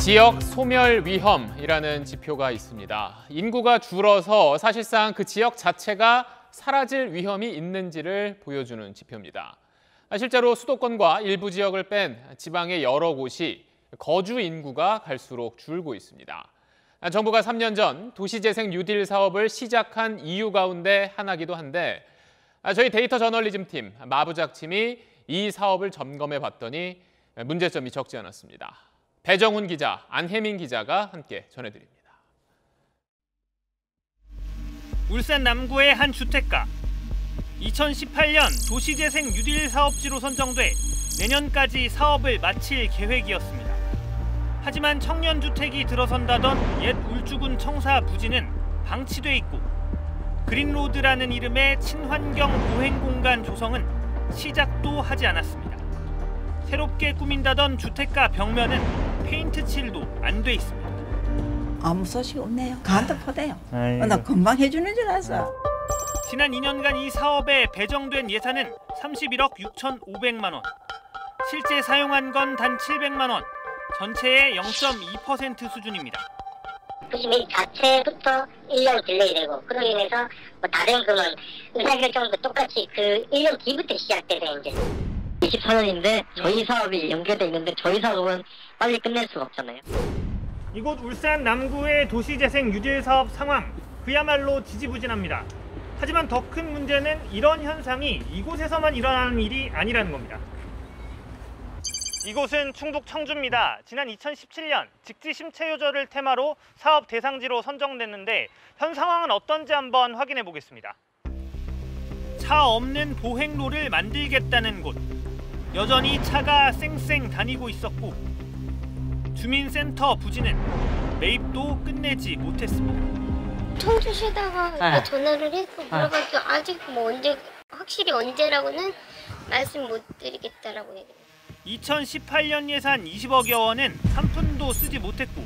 지역 소멸 위험이라는 지표가 있습니다. 인구가 줄어서 사실상 그 지역 자체가 사라질 위험이 있는지를 보여주는 지표입니다. 실제로 수도권과 일부 지역을 뺀 지방의 여러 곳이 거주 인구가 갈수록 줄고 있습니다. 정부가 3년 전 도시재생 뉴딜 사업을 시작한 이유 가운데 하나기도 한데 저희 데이터 저널리즘 팀 마부작팀이 이 사업을 점검해 봤더니 문제점이 적지 않았습니다. 배정훈 기자, 안혜민 기자가 함께 전해드립니다. 울산 남구의 한 주택가. 2018년 도시재생 뉴딜 사업지로 선정돼 내년까지 사업을 마칠 계획이었습니다. 하지만 청년주택이 들어선다던 옛 울주군 청사 부지는 방치돼 있고 그린로드라는 이름의 친환경 보행공간 조성은 시작도 하지 않았습니다. 새롭게 꾸민다던 주택가 벽면은 페인트 칠도 안 돼 있습니다. 아무 소식 없네요. 간접하대요. 나 금방 해주는 줄 알았어. 지난 2년간 이 사업에 배정된 예산은 31억 6,500만 원. 실제 사용한 건 단 700만 원. 전체의 0.2% 수준입니다. 도시민 자체부터 1년 딜레이되고 그로 인해서 다른 그런 의사결정도 똑같이 그 1년 뒤부터 시작돼서 이제 24년인데 저희 사업이 연계돼 있는데 저희 사업은 빨리 끝낼 수가 없잖아요. 이곳 울산 남구의 도시재생 뉴딜 사업 상황 그야말로 지지부진합니다. 하지만 더 큰 문제는 이런 현상이 이곳에서만 일어나는 일이 아니라는 겁니다. 이곳은 충북 청주입니다. 지난 2017년 직지 심체 요절을 테마로 사업 대상지로 선정됐는데 현 상황은 어떤지 한번 확인해 보겠습니다. 차 없는 보행로를 만들겠다는 곳. 여전히 차가 쌩쌩 다니고 있었고 주민센터 부지는 매입도 끝내지 못했습니다. 청주시다가 전화를 해서 물어가지고 아직 언제 확실히 언제라고는 말씀 못 드리겠다라고 얘기해요. 2018년 예산 20억여 원은 한 푼도 쓰지 못했고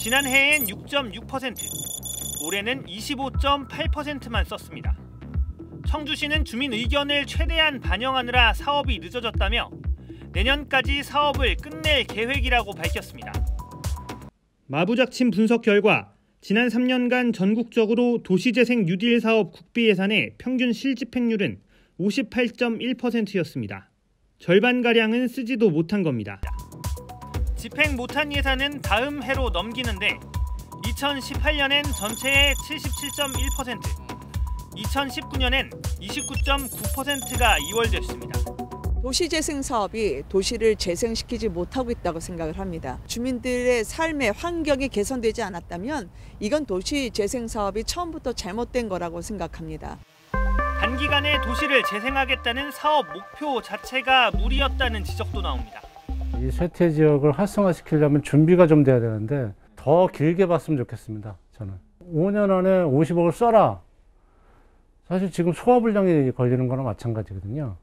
지난해엔 6.6%, 올해는 25.8%만 썼습니다. 청주시는 주민 의견을 최대한 반영하느라 사업이 늦어졌다며 내년까지 사업을 끝낼 계획이라고 밝혔습니다. 마부작침 분석 결과 지난 3년간 전국적으로 도시재생 뉴딜 사업 국비 예산의 평균 실집행률은 58.1%였습니다. 절반가량은 쓰지도 못한 겁니다. 집행 못한 예산은 다음 해로 넘기는데 2018년엔 전체의 77.1%, 2019년엔 29.9%가 이월됐습니다. 도시재생 사업이 도시를 재생시키지 못하고 있다고 생각을 합니다. 주민들의 삶의 환경이 개선되지 않았다면 이건 도시재생 사업이 처음부터 잘못된 거라고 생각합니다. 단기간에 도시를 재생하겠다는 사업 목표 자체가 무리였다는 지적도 나옵니다. 이 쇠퇴 지역을 활성화시키려면 준비가 좀 돼야 되는데 더 길게 봤으면 좋겠습니다. 저는 5년 안에 50억을 써라. 사실 지금 소화불량이 걸리는 거나 마찬가지거든요.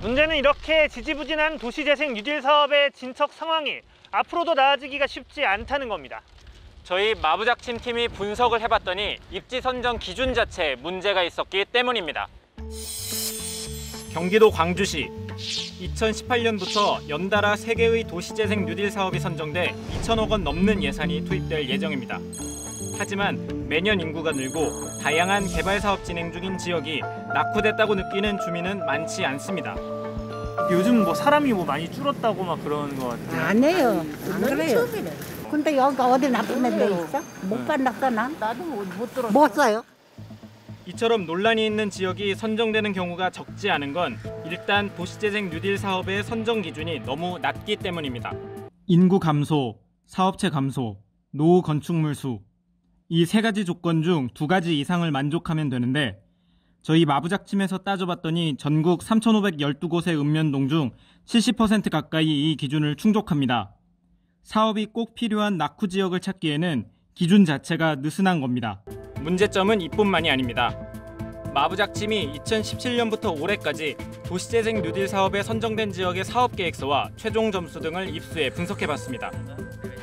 문제는 이렇게 지지부진한 도시재생 뉴딜 사업의 진척 상황이 앞으로도 나아지기가 쉽지 않다는 겁니다. 저희 마부작침 팀이 분석을 해봤더니 입지 선정 기준 자체에 문제가 있었기 때문입니다. 경기도 광주시 2018년부터 연달아 3개의 도시재생 뉴딜 사업이 선정돼 2천억 원 넘는 예산이 투입될 예정입니다. 하지만 매년 인구가 늘고 다양한 개발 사업 진행 중인 지역이 낙후됐다고 느끼는 주민은 많지 않습니다. 요즘 사람이 많이 줄었다고 막 그러는 것 같아요. 안 해요. 안 그래요. 근데 여기 어디 나쁜 데 있어? 못 봤나 난? 나도 못 들었어. 못 써요. 이처럼 논란이 있는 지역이 선정되는 경우가 적지 않은 건 일단 도시재생 뉴딜 사업의 선정 기준이 너무 낮기 때문입니다. 인구 감소, 사업체 감소, 노후 건축물 수. 이 3가지 조건 중 2가지 이상을 만족하면 되는데 저희 마부작침에서 따져봤더니 전국 3,512곳의 읍면동 중 70% 가까이 이 기준을 충족합니다. 사업이 꼭 필요한 낙후 지역을 찾기에는 기준 자체가 느슨한 겁니다. 문제점은 이뿐만이 아닙니다. 마부작침이 2017년부터 올해까지 도시재생 뉴딜 사업에 선정된 지역의 사업계획서와 최종 점수 등을 입수해 분석해봤습니다.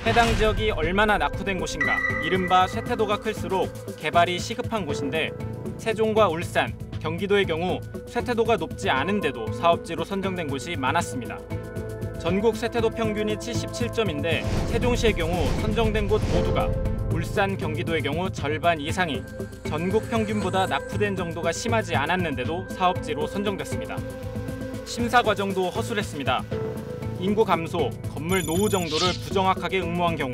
해당 지역이 얼마나 낙후된 곳인가, 이른바 쇠퇴도가 클수록 개발이 시급한 곳인데 세종과 울산, 경기도의 경우 쇠퇴도가 높지 않은데도 사업지로 선정된 곳이 많았습니다. 전국 세태도 평균이 77점인데 세종시의 경우 선정된 곳 모두가, 울산, 경기도의 경우 절반 이상이 전국 평균보다 낙후된 정도가 심하지 않았는데도 사업지로 선정됐습니다. 심사 과정도 허술했습니다. 인구 감소, 건물 노후 정도를 부정확하게 응모한 경우,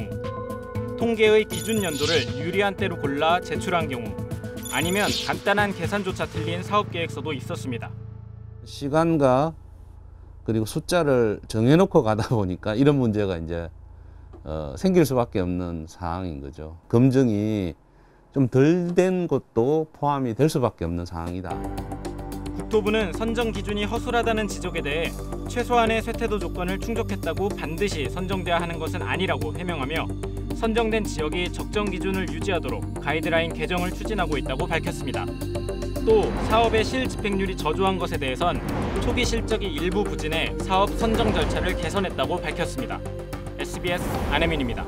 통계의 기준 연도를 유리한 때로 골라 제출한 경우, 아니면 간단한 계산조차 틀린 사업 계획서도 있었습니다. 시간과 그리고 숫자를 정해놓고 가다 보니까 이런 문제가 이제 생길 수밖에 없는 상황인 거죠. 검증이 좀 덜 된 것도 포함이 될 수밖에 없는 상황이다. 국토부는 선정 기준이 허술하다는 지적에 대해 최소한의 쇠퇴도 조건을 충족했다고 반드시 선정돼야 하는 것은 아니라고 해명하며 선정된 지역이 적정 기준을 유지하도록 가이드라인 개정을 추진하고 있다고 밝혔습니다. 또 사업의 실집행률이 저조한 것에 대해선 초기 실적이 일부 부진해 사업 선정 절차를 개선했다고 밝혔습니다. SBS 안혜민입니다.